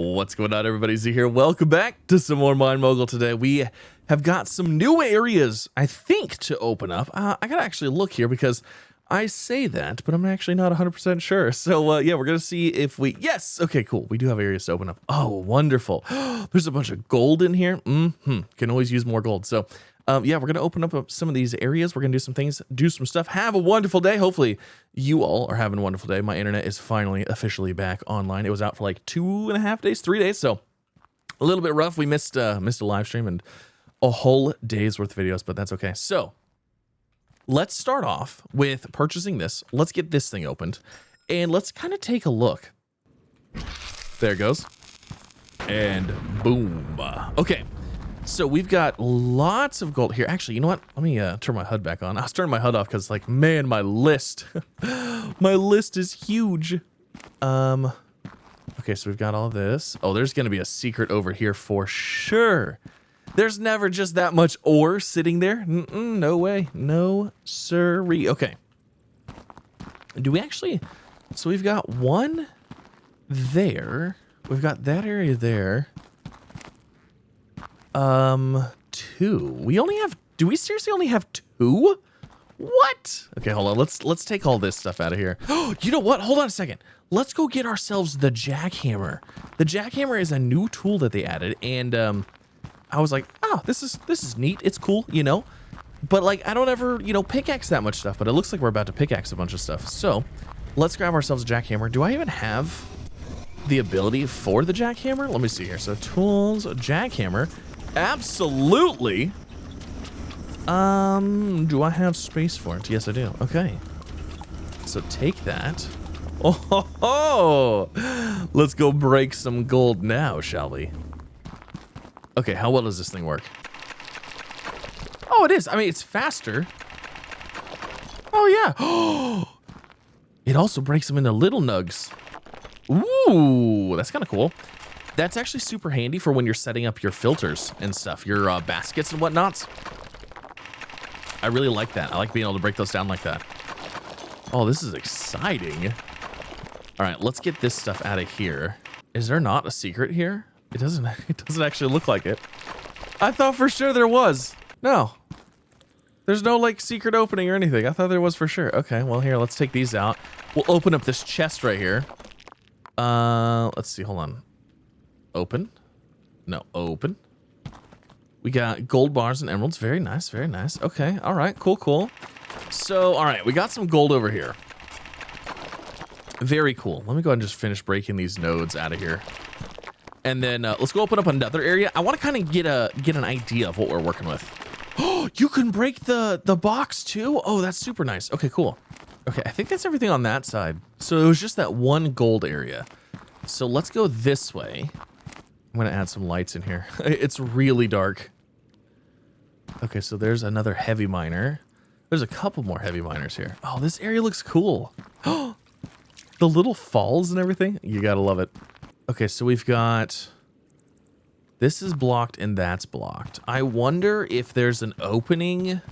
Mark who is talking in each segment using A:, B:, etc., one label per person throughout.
A: What's going on, everybody? Z here. Welcome back to some more Mine Mogul. Today we have got some new areas, I think, to open up. I gotta actually look here because I say that, but I'm actually not 100% sure. So yeah, we're gonna see if we... Yes! Okay, cool. We do have areas to open up. Oh, wonderful. There's a bunch of gold in here. Can always use more gold. So yeah, we're gonna open up some of these areas. We're gonna do some things, do some stuff. Have a wonderful day. Hopefully you all are having a wonderful day. My internet is finally officially back online. It was out for like 2.5 days, 3 days, so a little bit rough. We missed a live stream and a whole day's worth of videos, but that's okay. So let's start off with purchasing this. Let's get this thing opened and let's kind of take a look. There it goes. And boom. Okay. So we've got lots of gold here. Actually, you know what? Let me turn my HUD back on. I was turning my HUD off because, like, man, my list, my list is huge. Okay, so we've got all this. Oh, there's gonna be a secret over here for sure. There's never just that much ore sitting there. No way, no sirree. Okay. Do we actually? So we've got one there. We've got that area there. Two. We only have, do we seriously only have two? What? Okay, hold on. Let's take all this stuff out of here. Oh, you know what? Hold on a second. Let's go get ourselves the Jackhammer. The Jackhammer is a new tool that they added, and I was like, oh, this is neat. It's cool, you know. But like, I don't ever, you know, pickaxe that much stuff, but it looks like we're about to pickaxe a bunch of stuff. So let's grab ourselves a Jackhammer. Do I even have the ability for the Jackhammer? Let me see here. So tools, Jackhammer. Absolutely. Do I have space for it? Yes, I do. Okay. So take that. Oh, let's go break some gold now, shall we? Okay, how well does this thing work? Oh, it is. I mean, it's faster. Oh, yeah. It also breaks them into little nugs. Ooh, that's kind of cool. That's actually super handy for when you're setting up your filters and stuff, your baskets and whatnots. I really like that. I like being able to break those down like that. Oh, this is exciting. All right, let's get this stuff out of here. Is there not a secret here? It doesn't actually look like it. I thought for sure there was. No. There's no like secret opening or anything. I thought there was for sure. Okay, well here, let's take these out. We'll open up this chest right here. Let's see, hold on. Open. No, open. We got gold bars and emeralds. Very nice, very nice. Okay, all right, cool, cool. So, all right, we got some gold over here. Very cool. Let me go ahead and just finish breaking these nodes out of here. And then let's go open up another area. I want to kind of get an idea of what we're working with. Oh, you can break the box too? Oh, that's super nice. Okay, cool. Okay, I think that's everything on that side. So it was just that one gold area. So let's go this way. I'm going to add some lights in here. It's really dark. Okay, so there's another heavy miner. There's a couple more heavy miners here. Oh, this area looks cool. Oh, the little falls and everything. You got to love it. Okay, so we've got... This is blocked and that's blocked. I wonder if there's an opening...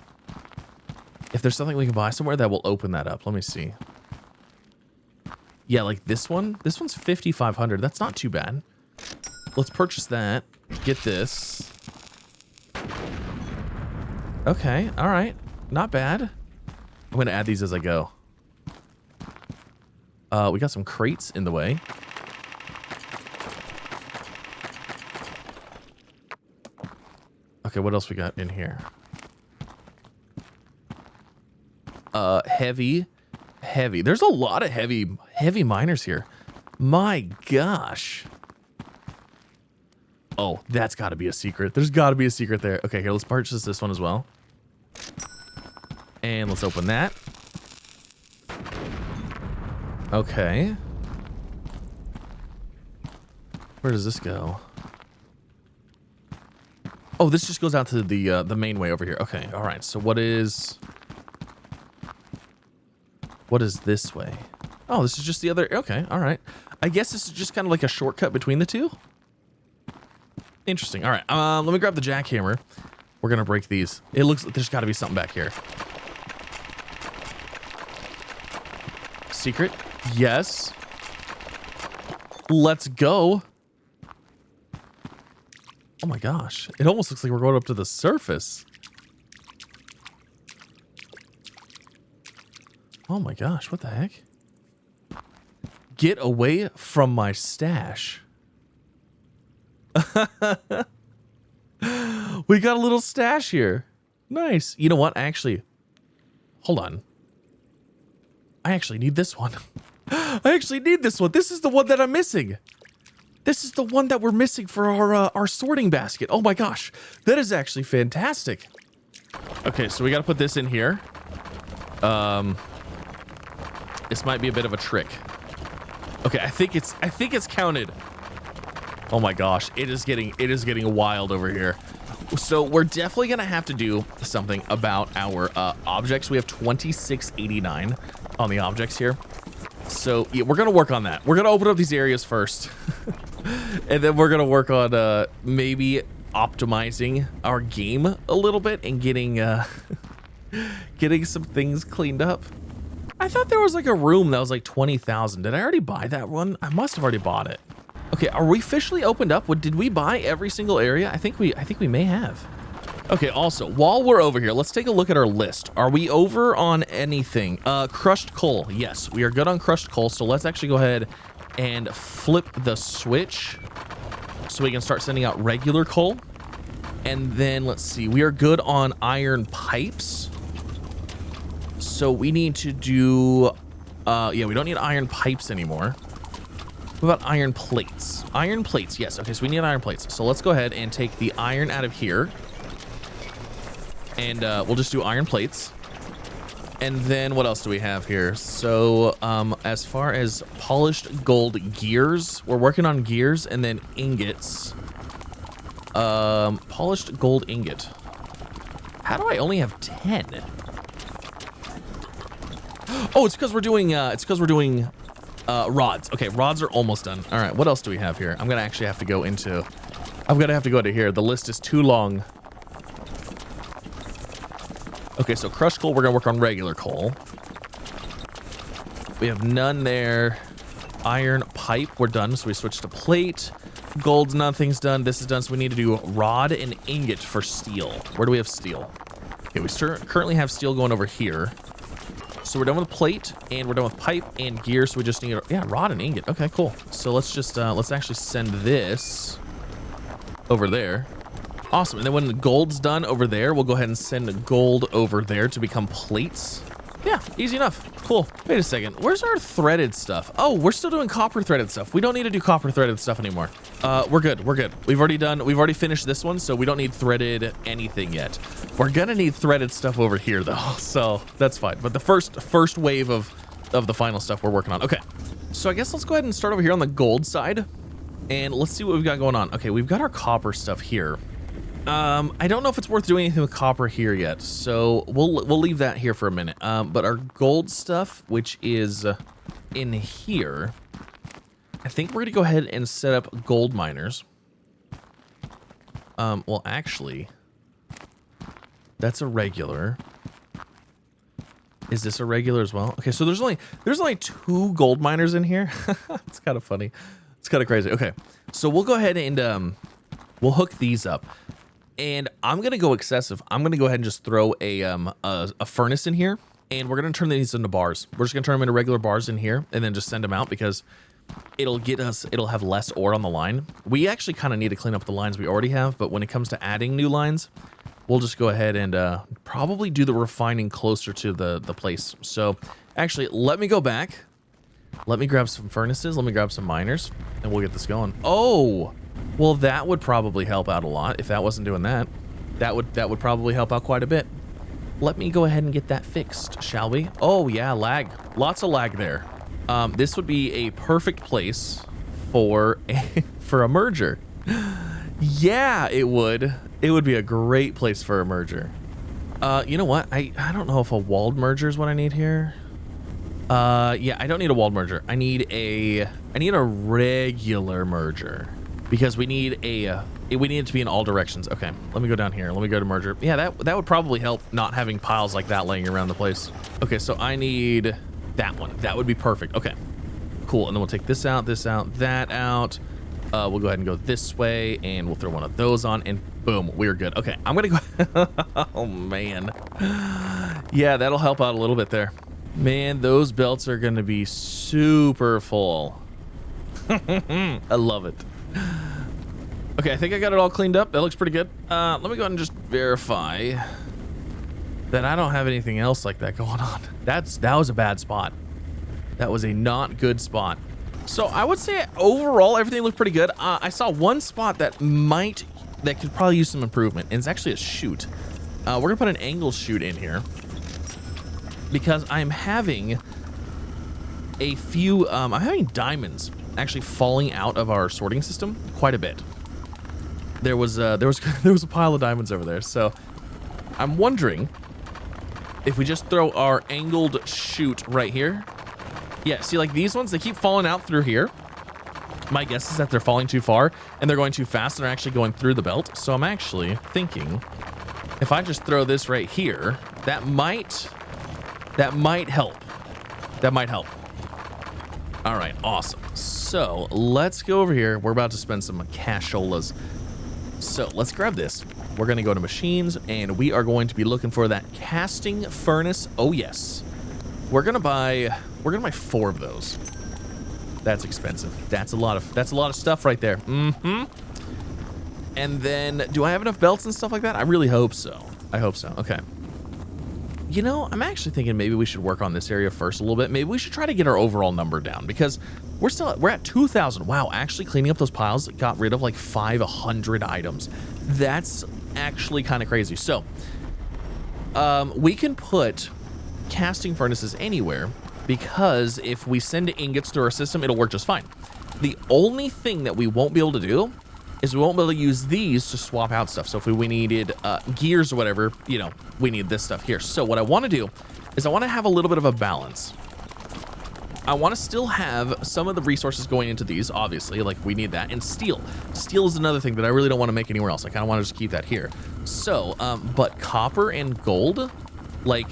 A: If there's something we can buy somewhere that will open that up. Let me see. Yeah, like this one. This one's 5,500. That's not too bad. Let's purchase that. Get this. Okay, all right. Not bad. I'm going to add these as I go. We got some crates in the way. Okay, what else we got in here? Heavy. There's a lot of heavy miners here. My gosh. Oh, that's got to be a secret. There's got to be a secret there. Okay, here, let's purchase this one as well. And let's open that. Okay. Where does this go? Oh, this just goes out to the main way over here. Okay, all right. So what is this way? Oh, this is just the other. Okay, all right. I guess this is just kind of like a shortcut between the two. Interesting. All right. Let me grab the Jackhammer. We're gonna break these. It looks like there's got to be something back here. Secret? Yes. Let's go. Oh my gosh. It almost looks like we're going up to the surface. Oh my gosh, what the heck? Get away from my stash. We got a little stash here. Nice. You know what? Actually, hold on. I actually need this one. I actually need this one. This is the one that I'm missing. This is the one that we're missing for our sorting basket. Oh my gosh. That is actually fantastic. Okay, so we got to put this in here. This might be a bit of a trick. Okay, I think it's counted. Oh my gosh, it is getting wild over here. So we're definitely gonna have to do something about our objects. We have 2689 on the objects here. So yeah, we're gonna work on that. We're gonna open up these areas first. And then we're gonna work on maybe optimizing our game a little bit and getting getting some things cleaned up. I thought there was like a room that was like 20,000. Did I already buy that one? I must have already bought it. Okay, are we officially opened up? Did we buy every single area? I think we may have. Okay, also, while we're over here, let's take a look at our list. Are we over on anything? Crushed coal. Yes, we are good on crushed coal. So let's actually go ahead and flip the switch so we can start sending out regular coal. And then let's see, we are good on iron pipes. So we need to do, yeah, we don't need iron pipes anymore. What about iron plates? Iron plates, yes. Okay, so we need iron plates. So let's go ahead and take the iron out of here. And we'll just do iron plates. And then what else do we have here? So as far as polished gold gears, we're working on gears and then ingots. Polished gold ingot. How do I only have 10? Oh, it's because we're doing rods. Okay, rods are almost done. All right, what else do we have here? I'm gonna actually have to go into here. The list is too long. Okay, so crushed coal, we're gonna work on regular coal. We have none there. Iron pipe, we're done, so we switch to plate. Gold, nothing's done. This is done, so we need to do rod and ingot for steel. Where do we have steel? Okay, we currently have steel going over here. So we're done with plate, and we're done with pipe and gear, so we just need, yeah, rod and ingot. Okay, cool. So let's just, let's actually send this over there. Awesome, and then when the gold's done over there, we'll go ahead and send the gold over there to become plates. Yeah, easy enough. Cool. Wait a second, where's our threaded stuff? Oh, we're still doing copper threaded stuff. We don't need to do copper threaded stuff anymore. We're good, we're good. We've already finished this one, so we don't need threaded anything yet. We're gonna need threaded stuff over here though, so that's fine. But the first wave of the final stuff we're working on. Okay, so I guess let's go ahead and start over here on the gold side, and let's see what we've got going on. Okay, we've got our copper stuff here. I don't know if it's worth doing anything with copper here yet, so we'll leave that here for a minute. But our gold stuff, which is in here, I think we're gonna go ahead and set up gold miners. Well, actually, that's a regular. Is this a regular as well? Okay, so there's only 2 gold miners in here. It's kind of funny. It's kind of crazy. Okay, so we'll go ahead and we'll hook these up. And I'm gonna go excessive. I'm gonna go ahead and just throw a furnace in here, and we're gonna turn these into bars. We're just gonna turn them into regular bars in here, and then just send them out because it'll have less ore on the line. We actually kind of need to clean up the lines we already have, but when it comes to adding new lines, we'll just go ahead and probably do the refining closer to the place. So actually, let me go back. Let me grab some furnaces. Let me grab some miners, and we'll get this going. Oh. Well, that would probably help out a lot if that wasn't doing that. That would probably help out quite a bit. Let me go ahead and get that fixed, shall we? Oh yeah, lag. Lots of lag there. This would be a perfect place for a merger. Yeah, it would. It would be a great place for a merger. You know what? I don't know if a walled merger is what I need here. Yeah, I don't need a walled merger. I need a regular merger. Because we need it to be in all directions. Okay, let me go down here. Let me go to merger. Yeah, that would probably help not having piles like that laying around the place. Okay, so I need that one. That would be perfect. Okay, cool. And then we'll take this out, that out. We'll go ahead and go this way, and we'll throw one of those on, and boom, we're good. Okay, I'm gonna go. Oh man, yeah, that'll help out a little bit there. Man, those belts are gonna be super full. I love it. Okay, I think I got it all cleaned up. That looks pretty good. Let me go ahead and just verify that I don't have anything else like that going on. That was a bad spot. That was a not good spot. So I would say overall everything looked pretty good. I saw one spot that could probably use some improvement, and it's actually a chute. We're gonna put an angle chute in here because I'm having a few. I'm having diamonds actually falling out of our sorting system quite a bit. There was a pile of diamonds over there, so I'm wondering if we just throw our angled chute right here. Yeah, see, like these ones, they keep falling out through here. My guess is that they're falling too far and they're going too fast and they're actually going through the belt. So I'm actually thinking if I just throw this right here, that might help. That might help. All right, awesome. So let's go over here. We're about to spend some casholas. So let's grab this. We're gonna go to machines and we are going to be looking for that casting furnace. Oh yes. We're gonna buy 4 of those. That's expensive. That's a lot of stuff right there. Mm-hmm. And then do I have enough belts and stuff like that? I really hope so. I hope so. Okay. You know, I'm actually thinking maybe we should work on this area first a little bit. Maybe we should try to get our overall number down because we're at 2,000. Wow, actually cleaning up those piles got rid of like 500 items. That's actually kind of crazy. So, we can put casting furnaces anywhere because if we send ingots through our system, it'll work just fine. The only thing that we won't be able to do is we won't be able to use these to swap out stuff. So if we needed gears or whatever, you know, we need this stuff here. So what I want to do is I want to have a little bit of a balance. I want to still have some of the resources going into these, obviously, like we need that. And steel. Steel is another thing that I really don't want to make anywhere else. I kind of want to just keep that here. So, but copper and gold, like,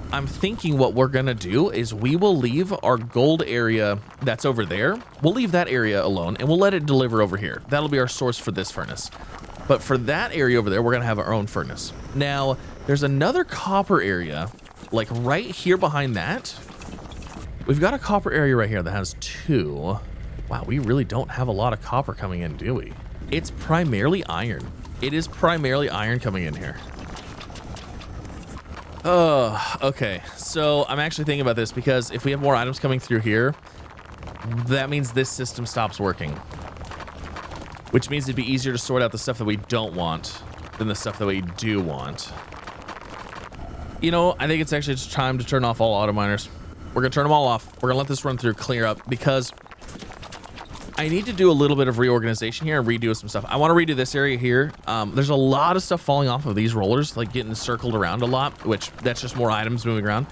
A: I'm thinking what we're gonna do is we will leave our gold area that's over there. We'll leave that area alone and we'll let it deliver over here. That'll be our source for this furnace. But for that area over there, we're gonna have our own furnace. Now, there's another copper area, like right here behind that. We've got a copper area right here that has 2. Wow, we really don't have a lot of copper coming in, do we? It's primarily iron. It is primarily iron coming in here. Oh, okay. So I'm actually thinking about this because if we have more items coming through here, that means this system stops working. Which means it'd be easier to sort out the stuff that we don't want than the stuff that we do want. You know, I think it's actually just time to turn off all auto miners. We're gonna turn them all off. We're gonna let this run through, clear up, because I need to do a little bit of reorganization here and redo some stuff. I want to redo this area here. There's a lot of stuff falling off of these rollers, like getting circled around a lot, which that's just more items moving around.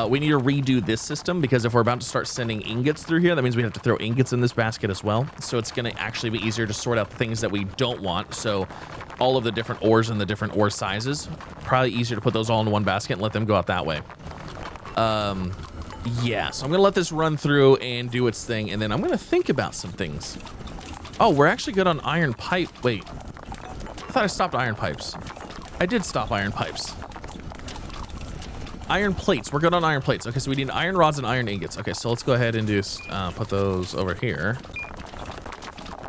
A: We need to redo this system because if we're about to start sending ingots through here, that means we have to throw ingots in this basket as well. So it's going to actually be easier to sort out the things that we don't want. So all of the different ores and the different ore sizes, probably easier to put those all in one basket and let them go out that way. Yeah, so I'm going to let this run through and do its thing, and then I'm going to think about some things. Oh, we're actually good on iron pipe. Wait, I thought I stopped iron pipes. I did stop iron pipes. Iron plates. We're good on iron plates. Okay, so we need iron rods and iron ingots. Okay, so let's go ahead and do put those over here.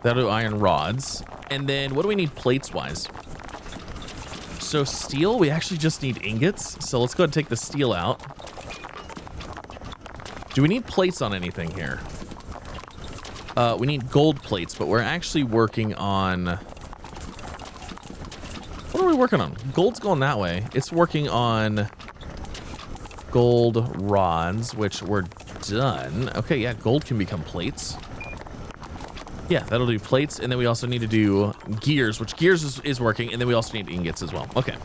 A: That'll do iron rods. And then what do we need plates-wise? So steel, we actually just need ingots. So let's go ahead and take the steel out. Do we need plates on anything here? We need gold plates, but we're actually working on... What are we working on? Gold's going that way. It's working on gold rods, which we're done. Okay, yeah, gold can become plates. Yeah, that'll do plates, and then we also need to do gears, which gears is working, and then we also need ingots as well. Okay.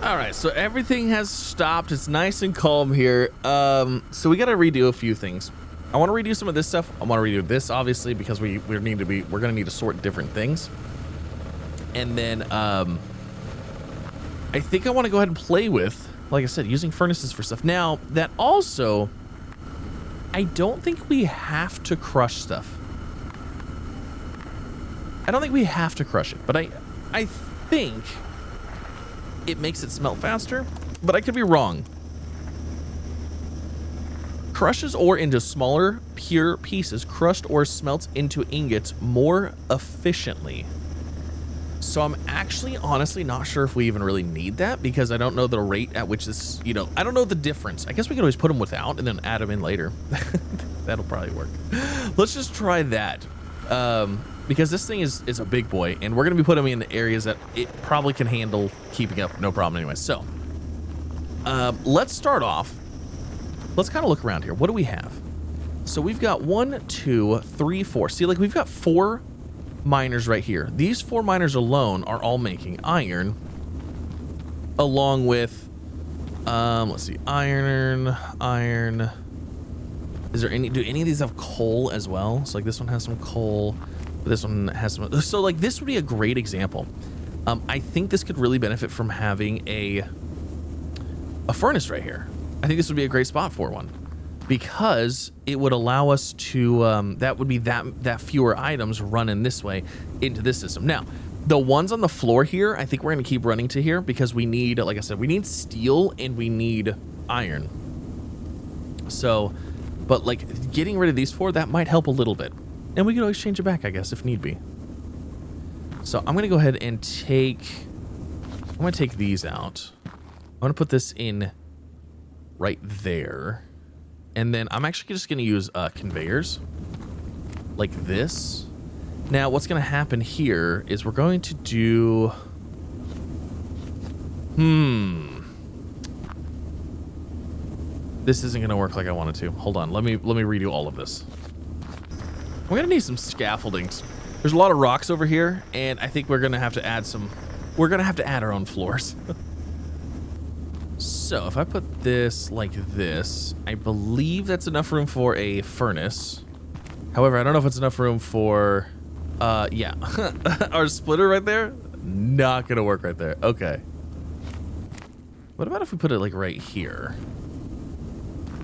A: All right, so everything has stopped. It's nice and calm here. So we got to redo a few things. I want to redo some of this stuff. I want to redo this, obviously, because we're going to need to sort different things. And then I think I want to go ahead and play with, like I said, using furnaces for stuff. Now, that also, I don't think we have to crush stuff. I don't think we have to crush it, but I think it makes it smelt faster, but I could be wrong. Crushes ore into smaller, pure pieces. Crushed ore smelts into ingots more efficiently. So I'm actually honestly not sure if we even really need that, because I don't know the rate at which this, you know, I don't know the difference. I guess we could always put them without and then add them in later. That'll probably work. Let's just try that. Because this thing is a big boy, and we're going to be putting them in areas that it probably can handle keeping up no problem anyway. So let's start off. Let's kind of look around here. What do we have? So we've got 1, 2, 3, 4. See, like, we've got 4 miners right here. These 4 miners alone are all making iron, along with, let's see, iron. Is there any, do any of these have coal as well? So like this one has some coal, this one has some, so like this would be a great example. I think this could really benefit from having a furnace right here. I think this would be a great spot for one, because it would allow us to, that would be that fewer items running this way into this system. Now, the ones on the floor here, I think we're going to keep running to here, because we need, like I said, we need steel and we need iron. So, but like getting rid of these 4, that might help a little bit. And we could always change it back, I guess, if need be. So I'm going to go ahead and I'm going to take these out. I'm going to put this in right there. And then I'm actually just going to use conveyors like this. Now, what's going to happen here is we're going to do... This isn't going to work like I wanted to. Hold on. Let me redo all of this. We're going to need some scaffoldings. There's a lot of rocks over here, and I think we're going to have to add some... We're going to have to add our own floors. So if I put this like this, I believe that's enough room for a furnace. However, I don't know if it's enough room for, yeah, our splitter right there. Not gonna work right there. Okay. What about if we put it like right here?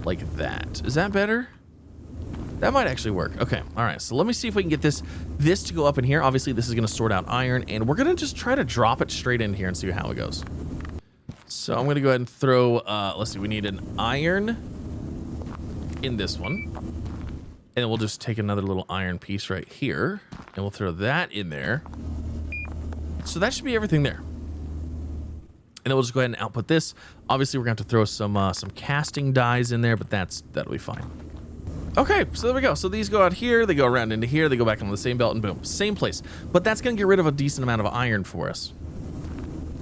A: Like that. Is that better? That might actually work. Okay. All right. So let me see if we can get this to go up in here. Obviously, this is going to sort out iron, and we're going to just try to drop it straight in here and see how it goes. So I'm going to go ahead and throw, let's see, we need an iron in this one. And we'll just take another little iron piece right here, and we'll throw that in there. So that should be everything there. And then we'll just go ahead and output this. Obviously, we're going to have to throw some casting dies in there, but that'll be fine. Okay, so there we go. So these go out here, they go around into here, they go back on the same belt, and boom, same place. But that's going to get rid of a decent amount of iron for us.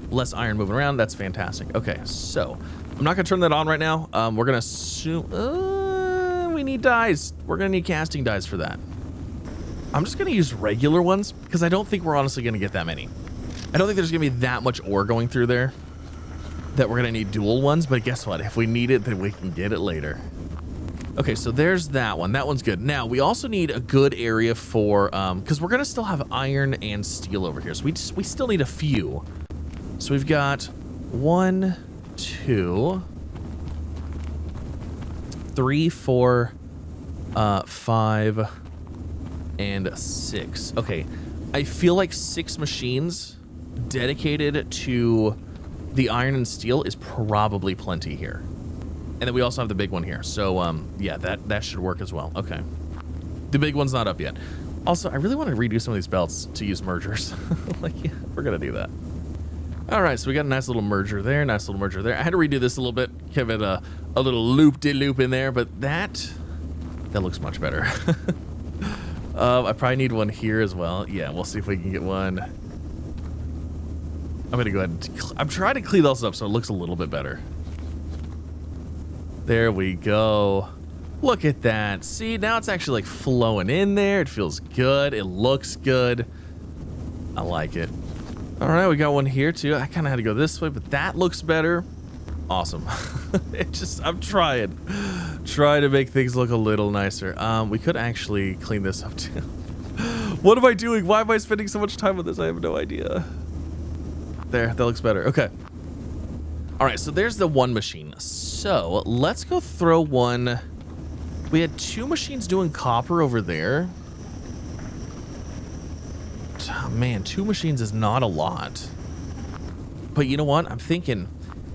A: Less iron moving around, that's fantastic. Okay, so I'm not going to turn that on right now. We're going to assume we need dies. We're going to need casting dies for that. I'm just going to use regular ones because I don't think we're honestly going to get that many. I don't think there's going to be that much ore going through there that we're going to need dual ones, but guess what? If we need it, then we can get it later. Okay, so there's that one. That one's good. Now, we also need a good area for, because we're going to still have iron and steel over here. So we still need a few. So we've got 1, 2, 3, 4, 5, and 6. Okay, I feel like 6 machines dedicated to the iron and steel is probably plenty here. And then we also have the big one here. So, yeah, that should work as well. Okay. The big one's not up yet. Also, I really want to redo some of these belts to use mergers. Like, yeah, we're going to do that. All right, so we got a nice little merger there, nice little merger there. I had to redo this a little bit, give it a little loop-de-loop in there, but that looks much better. I probably need one here as well. Yeah, we'll see if we can get one. I'm going to go ahead and... I'm trying to clean those up so it looks a little bit better. There we go. Look at that. See, now it's actually like flowing in there. It feels good. It looks good. I like it. All right, we got one here too. I kind of had to go this way, but that looks better. Awesome. I'm trying to make things look a little nicer. We could actually clean this up too. What am I doing? Why am I spending so much time on this? I have no idea. There, that looks better. Okay. All right, so there's the one machine. So let's go throw one. We had 2 machines doing copper over there. Oh, man, 2 machines is not a lot. But you know what? I'm thinking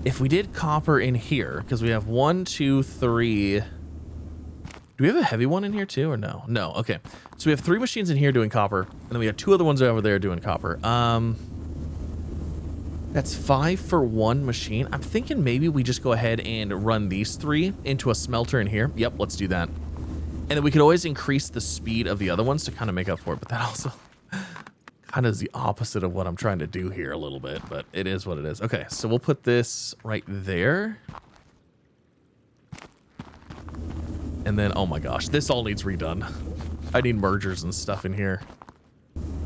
A: if we did copper in here, because we have 1, 2, 3. Do we have a heavy one in here too, or no? No, okay. So we have 3 machines in here doing copper, and then we have 2 other ones over there doing copper. That's 5 for 1 machine. I'm thinking maybe we just go ahead and run these 3 into a smelter in here. Yep, let's do that. And then we could always increase the speed of the other ones to kind of make up for it, but that also kind of is the opposite of what I'm trying to do here a little bit, but it is what it is. Okay, so we'll put this right there. And then, oh my gosh, this all needs redone. I need mergers and stuff in here.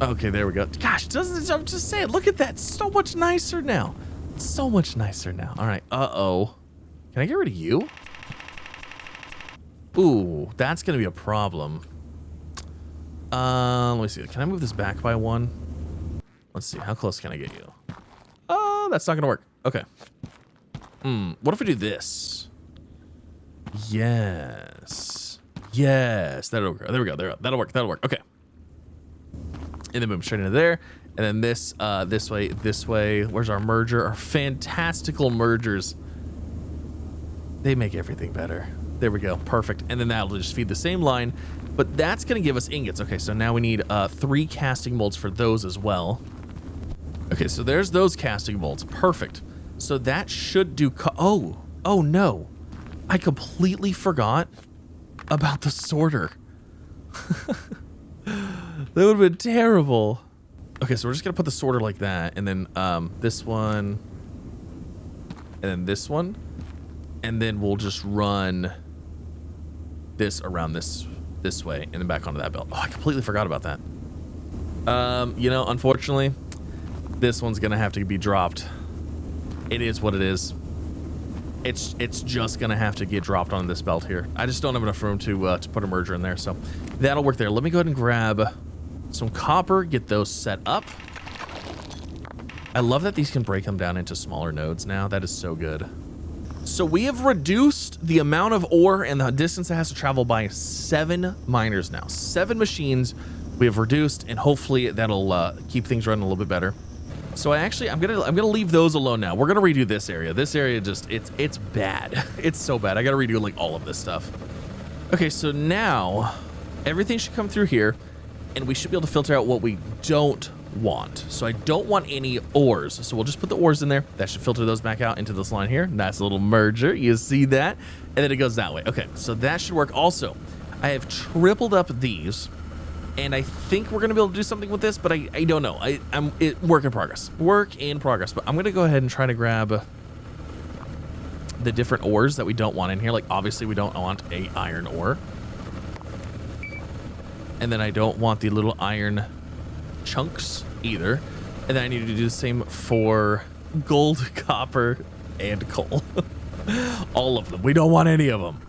A: Okay, there we go. Gosh, I'm just saying, look at that. So much nicer now. So much nicer now. All right, uh-oh. Can I get rid of you? Ooh, that's going to be a problem. Let me see. Can I move this back by 1? Let's see. How close can I get you? Oh, that's not going to work. Okay. What if we do this? Yes. Yes. That'll work. There we go. That'll work. That'll work. Okay. And then boom, straight into there. And then this way. Where's our merger? Our fantastical mergers. They make everything better. There we go. Perfect. And then that'll just feed the same line. But that's going to give us ingots. Okay, so now we need 3 casting molds for those as well. Okay, so there's those casting molds. Perfect. So that should do... Oh, no. I completely forgot about the sorter. That would have been terrible. Okay, so we're just going to put the sorter like that. And then this one. And then this one. And then we'll just run this around this way and then back onto that belt. Oh, I completely forgot about that. You know, unfortunately, this one's going to have to be dropped. It is what it is. It's just going to have to get dropped on this belt here. I just don't have enough room to put a merger in there, so that'll work there. Let me go ahead and grab some copper, get those set up. I love that these can break them down into smaller nodes now. That is so good. So we have reduced the amount of ore and the distance it has to travel by 7 miners now. 7 machines we have reduced, and hopefully that'll keep things running a little bit better. So I'm gonna leave those alone now. We're gonna redo this area. This area just it's bad. It's so bad. I gotta redo like all of this stuff. Okay, so now everything should come through here, and we should be able to filter out what we don't want. So I don't want any ores. So we'll just put the ores in there. That should filter those back out into this line here. Nice little merger. You see that? And then it goes that way. Okay, so that should work. Also, I have tripled up these, and I think we're gonna be able to do something with this, but I don't know. I'm work in progress. Work in progress. But I'm gonna go ahead and try to grab the different ores that we don't want in here. Like obviously we don't want a iron ore. And then I don't want the little iron chunks either. And then I need to do the same for gold, copper, and coal. All of them. We don't want any of them.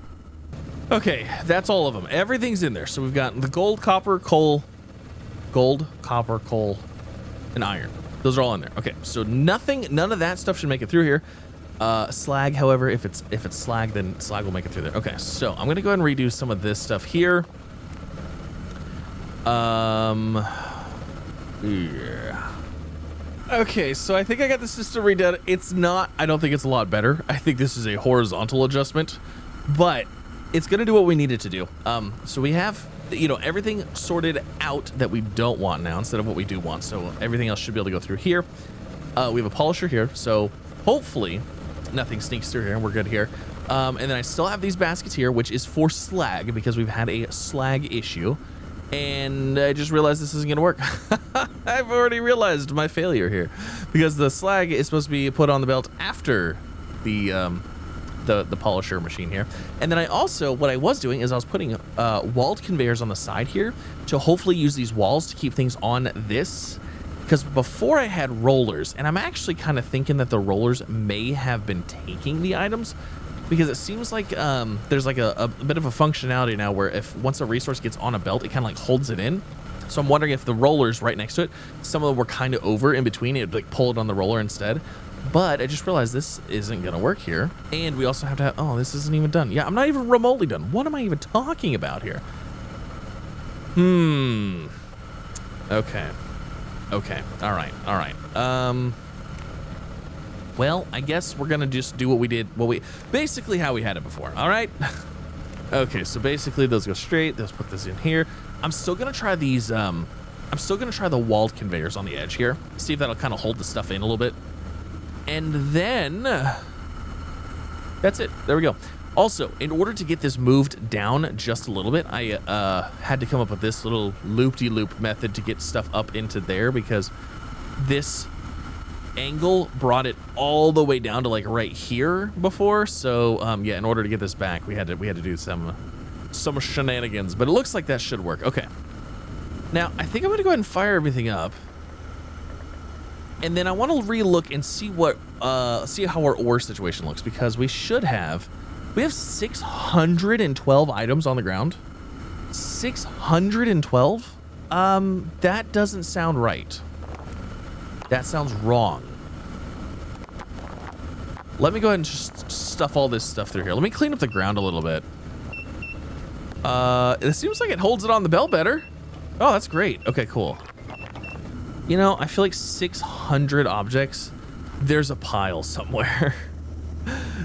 A: Okay, that's all of them. Everything's in there. So we've got the gold, copper, coal, and iron. Those are all in there. Okay, so none of that stuff should make it through here. Slag, however, if it's slag, then slag will make it through there. Okay, so I'm gonna go ahead and redo some of this stuff here. Yeah. Okay, so I think I got the system redone. It's not, I don't think it's a lot better. I think this is a horizontal adjustment, but it's gonna do what we need it to do. So we have, you know, everything sorted out that we don't want now instead of what we do want. So everything else should be able to go through here. We have a polisher here, so hopefully nothing sneaks through here and we're good here. And then I still have these baskets here, which is for slag because we've had a slag issue. And I just realized this isn't gonna work. I've already realized my failure here because the slag is supposed to be put on the belt after the polisher machine here. And then I also, what I was doing is I was putting walled conveyors on the side here to hopefully use these walls to keep things on this. Because before I had rollers, and I'm actually kind of thinking that the rollers may have been taking the items because it seems like there's like a bit of a functionality now where if once a resource gets on a belt, it kind of like holds it in. So I'm wondering if the rollers right next to it, some of them were kind of over in between, it'd like pull it on the roller instead. But I just realized this isn't gonna work here. And we also have to have, oh, this isn't even done. Yeah, I'm not even remotely done. What am I even talking about here? Okay. Okay. All right. All right. Well, I guess we're gonna just do what we did. Basically how we had it before. All right. Okay. So basically, those go straight. Let's put this in here. I'm still gonna try these. I'm still gonna try the walled conveyors on the edge here. See if that'll kind of hold the stuff in a little bit. And then that's it. There we go. Also, in order to get this moved down just a little bit, I had to come up with this little loop-de-loop method to get stuff up into there, because this angle brought it all the way down to like right here before. So yeah, in order to get this back, we had to do some shenanigans, but it looks like that should work. Okay. Now, I think I'm gonna go ahead and fire everything up. And then I want to re-look and see what see how our ore situation looks, because we have 612 items on the ground. 612? That doesn't sound right. That sounds wrong. Let me go ahead and just stuff all this stuff through here. Let me clean up the ground a little bit. It seems like it holds it on the belt better. Oh, that's great. Okay, cool. You know, I feel like 600 objects, there's a pile somewhere.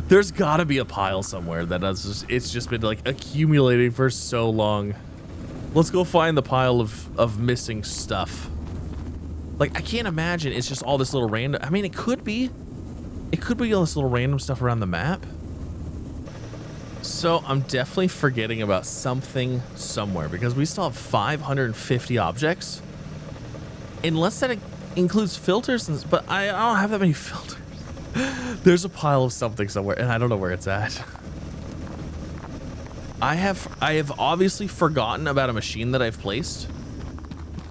A: There's gotta be a pile somewhere that it's just been like accumulating for so long. Let's go find the pile of missing stuff. Like, I can't imagine it's just all this little random, I mean, it could be all this little random stuff around the map. So I'm definitely forgetting about something somewhere, because we still have 550 objects. Unless that includes filters, but I don't have that many filters. There's a pile of something somewhere, and I don't know where it's at. I have obviously forgotten about a machine that I've placed,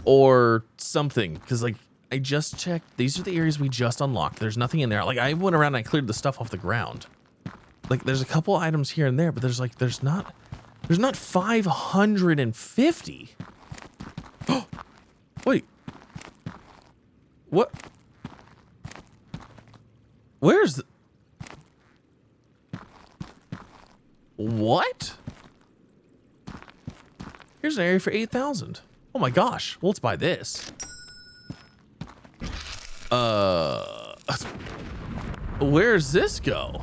A: or something, because like I just checked. These are the areas we just unlocked. There's nothing in there. Like, I went around and I cleared the stuff off the ground. Like, there's a couple items here and there, but there's not 550. Oh, wait. What? Where's the... What? Here's an area for 8,000. Oh my gosh. Well, let's buy this. Where's this go?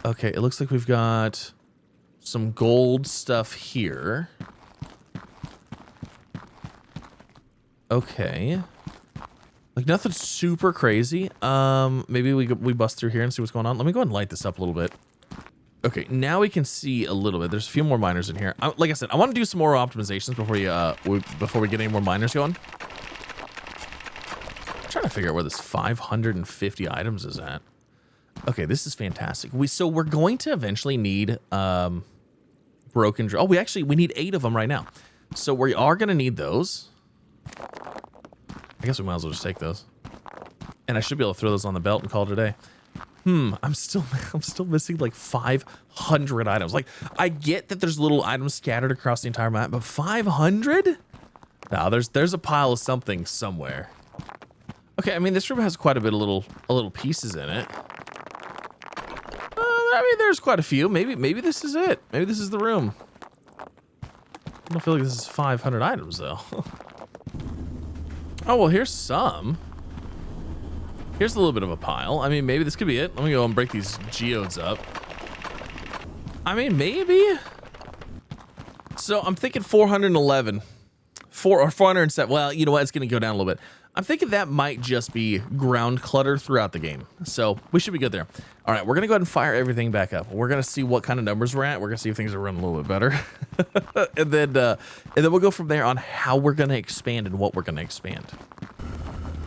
A: Okay, it looks like we've got some gold stuff here. Okay. Like, nothing super crazy. Maybe we bust through here and see what's going on. Let me go ahead and light this up a little bit. Okay, now we can see a little bit. There's a few more miners in here. Like I said, I want to do some more optimizations before we get any more miners going. I'm trying to figure out where this 550 items is at. Okay, this is fantastic. So we're going to eventually need broken... Oh, we need 8 of them right now. So we are going to need those. I guess we might as well just take those. And I should be able to throw those on the belt and call it a day. I'm still missing like 500 items. Like, I get that there's little items scattered across the entire map, but 500? No, there's a pile of something somewhere. Okay, I mean, this room has quite a bit of little pieces in it. I mean, there's quite a few. Maybe this is it. Maybe this is the room. I don't feel like this is 500 items though. Oh, well, here's some. Here's a little bit of a pile. I mean, maybe this could be it. Let me go and break these geodes up. I mean, maybe. So I'm thinking 411. 407. Well, you know what? It's going to go down a little bit. I'm thinking that might just be ground clutter throughout the game. So we should be good there. All right, we're going to go ahead and fire everything back up. We're going to see what kind of numbers we're at. We're going to see if things are running a little bit better. and then we'll go from there on how we're going to expand and what we're going to expand.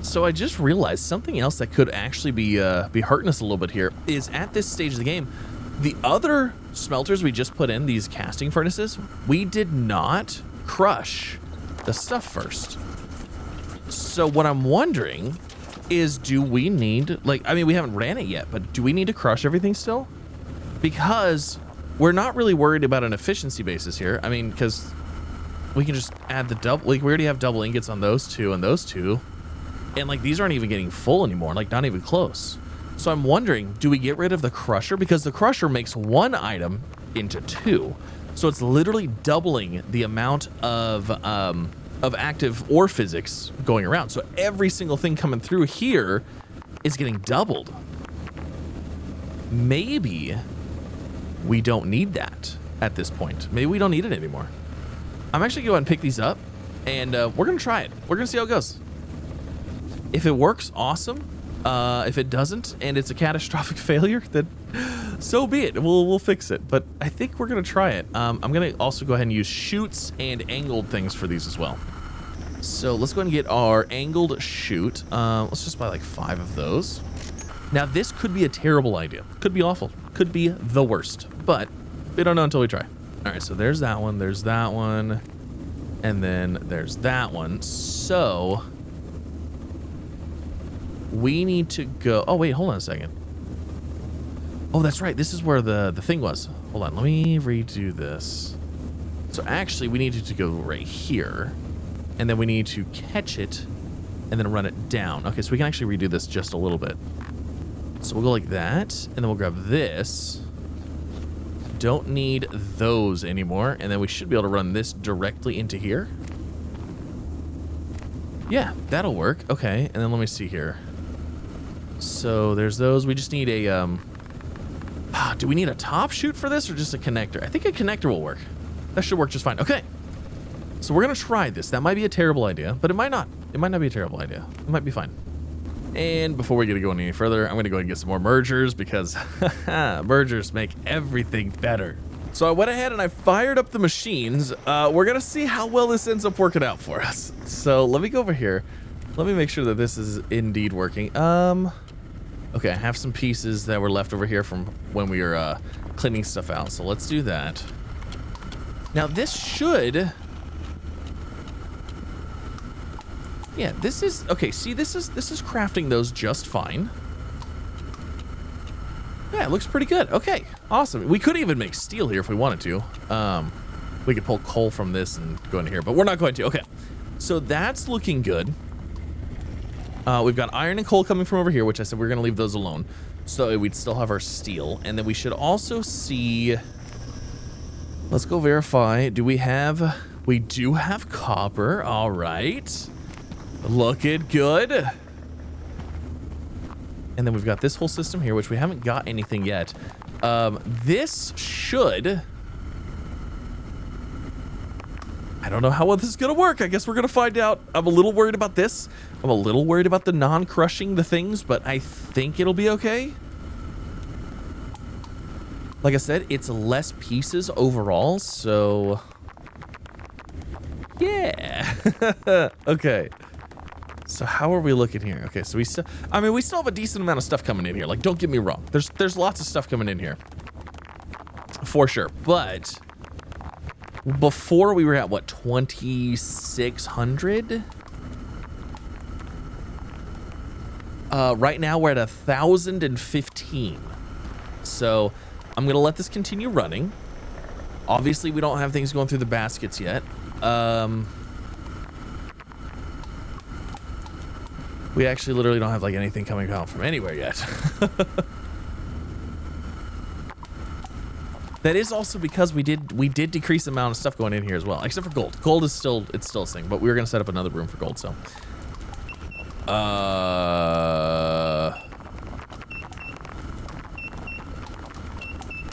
A: So I just realized something else that could actually be hurting us a little bit here is at this stage of the game, the other smelters we just put in, these casting furnaces, we did not crush the stuff first. So what I'm wondering is, do we need, like, I mean, we haven't ran it yet, but do we need to crush everything still? Because we're not really worried about an efficiency basis here. I mean, because we can just add the double, like, we already have double ingots on those two and those two. And like, these aren't even getting full anymore, like not even close. So I'm wondering, do we get rid of the crusher? Because the crusher makes one item into 2. So it's literally doubling the amount of active ore physics going around. So every single thing coming through here is getting doubled. Maybe we don't need that at this point. Maybe we don't need it anymore. I'm actually going to go ahead and pick these up, and we're going to try it. We're going to see how it goes. If it works, awesome. If it doesn't, and it's a catastrophic failure, then so be it. We'll fix it. But I think we're going to try it. I'm going to also go ahead and use chutes and angled things for these as well. So let's go ahead and get our angled chute. Let's just buy like 5 of those. Now, this could be a terrible idea. Could be awful. Could be the worst. But we don't know until we try. All right, so there's that one. There's that one. And then there's that one. So we need to go... Oh, wait, hold on a second. Oh, that's right. This is where the thing was. Hold on. Let me redo this. So actually, we needed to go right here. And then we need to catch it and then run it down. Okay, so we can actually redo this just a little bit. So we'll go like that, and then we'll grab this. Don't need those anymore, and then we should be able to run this directly into here. Yeah, that'll work. Okay, and then let me see here. So there's those. We just need a, do we need a top chute for this or just a connector? I think a connector will work. That should work just fine. Okay. So we're going to try this. That might be a terrible idea, but it might not. It might not be a terrible idea. It might be fine. And before we get to go any further, I'm going to go ahead and get some more mergers because mergers make everything better. So I went ahead and I fired up the machines. We're going to see how well this ends up working out for us. So let me go over here. Let me make sure that this is indeed working. Okay, I have some pieces that were left over here from when we were cleaning stuff out. So let's do that. Now this should... Yeah, this is... Okay, see, this is crafting those just fine. Yeah, it looks pretty good. Okay, awesome. We could even make steel here if we wanted to. We could pull coal from this and go into here, but we're not going to. Okay, so that's looking good. We've got iron and coal coming from over here, which I said we're going to leave those alone. So we'd still have our steel. And then we should also see... Let's go verify. Do we have... We do have copper. All right. Looking good. And then we've got this whole system here, which we haven't got anything yet. This should... I don't know how well this is going to work. I guess we're going to find out. I'm a little worried about this. I'm a little worried about the non-crushing the things, but I think it'll be okay. Like I said, it's less pieces overall, so... Yeah. Okay. So how are we looking here? Okay, so we still... I mean, we still have a decent amount of stuff coming in here. Like, don't get me wrong. There's lots of stuff coming in here. For sure. But... Before we were at, what, 2,600? Right now we're at 1,015. So I'm going to let this continue running. Obviously, we don't have things going through the baskets yet. We actually literally don't have like anything coming out from anywhere yet. That is also because we did decrease the amount of stuff going in here as well, except for gold. Gold is still a thing, but we were gonna set up another room for gold. So,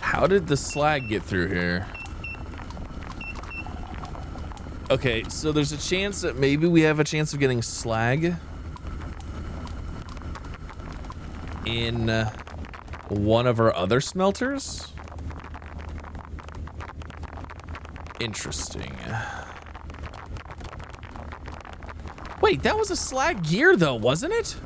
A: how did the slag get through here? Okay, so there's a chance that maybe we have a chance of getting slag in one of our other smelters. Interesting. Wait, that was a slag gear though, wasn't it?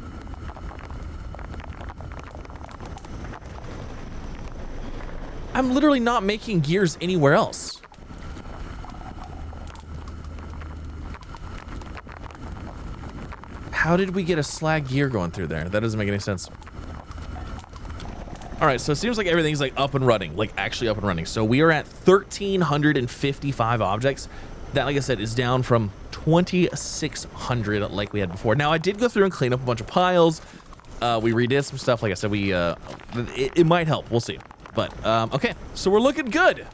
A: I'm literally not making gears anywhere else. How did we get a slag gear going through there? That doesn't make any sense. All right, so it seems like everything's like up and running, like actually up and running. So we are at 1,355 objects. That, like I said, is down from 2,600 like we had before. Now, I did go through and clean up a bunch of piles. We redid some stuff. Like I said, it might help. We'll see. But, okay, so we're looking good.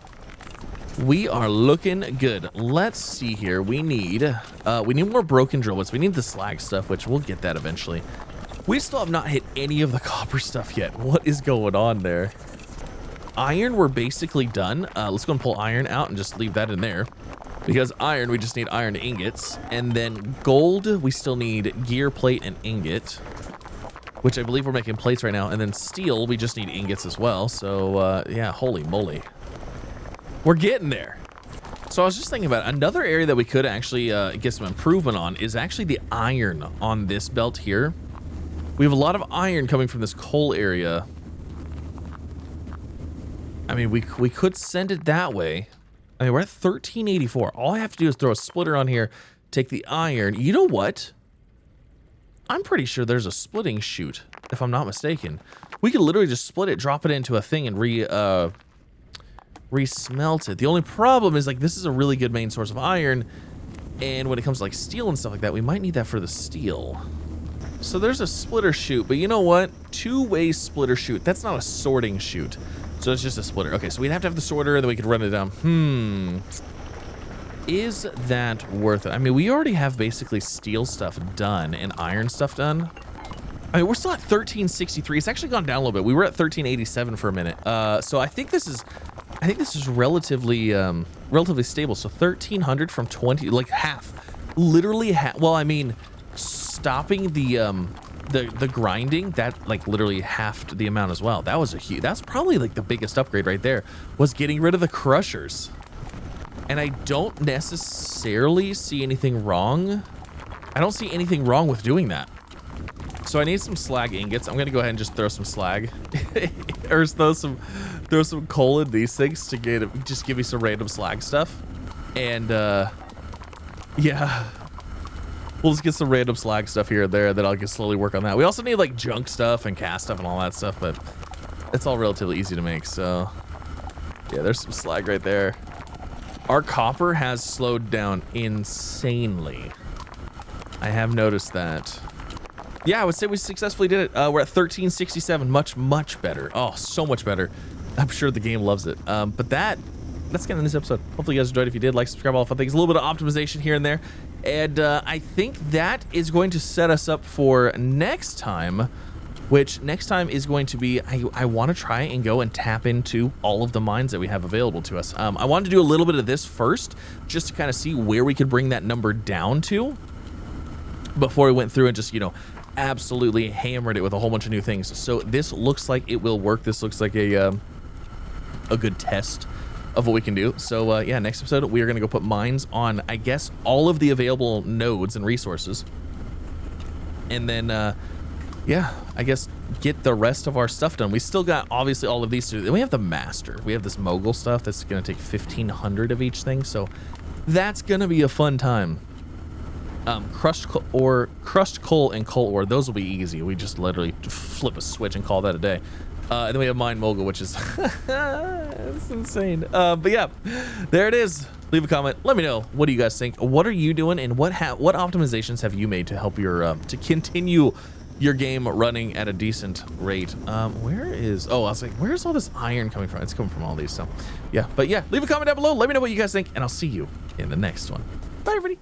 A: We are looking good. Let's see here. We need more broken drill bits. We need the slag stuff, which we'll get that eventually. We still have not hit any of the copper stuff yet. What is going on there? Iron, we're basically done. Let's go and pull iron out and just leave that in there. Because iron, we just need iron ingots. And then gold, we still need gear, plate, and ingot. Which I believe we're making plates right now. And then steel, we just need ingots as well. So, yeah, holy moly. We're getting there. So I was just thinking about another area that we could actually get some improvement on is actually the iron on this belt here. We have a lot of iron coming from this coal area. I mean, we could send it that way. I mean, we're at 1384. All I have to do is throw a splitter on here, take the iron. You know what? I'm pretty sure there's a splitting chute, if I'm not mistaken. We could literally just split it, drop it into a thing, and re-smelt it. The only problem is, like, this is a really good main source of iron, and when it comes to, like, steel and stuff like that, we might need that for the steel. So there's a splitter chute, but you know what? Two-way splitter chute. That's not a sorting chute. So it's just a splitter. Okay, so we'd have to have the sorter, and then we could run it down. Is that worth it? I mean, we already have basically steel stuff done and iron stuff done. I mean, we're still at 1363. It's actually gone down a little bit. We were at 1387 for a minute. So I think this is relatively stable. So 1300 from 20, like half, literally half. Well, I mean, stopping the grinding, that like literally halved the amount as well. That was that's probably like the biggest upgrade right there, was getting rid of the crushers. And I don't necessarily see anything wrong. I don't see anything wrong with doing that. So I need some slag ingots. I'm gonna go ahead and just throw some slag, or throw some coal in these things to just give me some random slag stuff. And yeah, we'll just get some random slag stuff here and there. Then I'll just slowly work on that. We also need like junk stuff and cast stuff and all that stuff, but it's all relatively easy to make. So yeah, there's some slag right there. Our copper has slowed down insanely. I have noticed that. Yeah, I would say we successfully did it. We're at 1367, much better. Oh, so much better. I'm sure the game loves it. But that's kind of this episode. Hopefully you guys enjoyed. If you did, like, subscribe, all fun things. A little bit of optimization here and there. And I think that is going to set us up for next time, which next time is going to be, I want to try and go and tap into all of the mines that we have available to us. I wanted to do a little bit of this first, just to kind of see where we could bring that number down to before we went through and just, you know, absolutely hammered it with a whole bunch of new things. So this looks like it will work. This looks like a good test of what we can do. So yeah, next episode we are going to go put mines on, I guess, all of the available nodes and resources, and then yeah, I guess get the rest of our stuff done. We still got obviously all of these to do. Then we have the master. We have this mogul stuff that's going to take 1500 of each thing, so that's going to be a fun time. Crushed coal and coal ore, those will be easy. We just literally flip a switch and call that a day. And then we have Mine Mogul, which is it's insane. But yeah, there it is. Leave a comment. Let me know, what do you guys think? What are you doing, and what optimizations have you made to help your to continue your game running at a decent rate? Where is, oh, I was like, where's all this iron coming from? It's coming from all these. So yeah, but yeah, leave a comment down below. Let me know what you guys think, and I'll see you in the next one. Bye, everybody.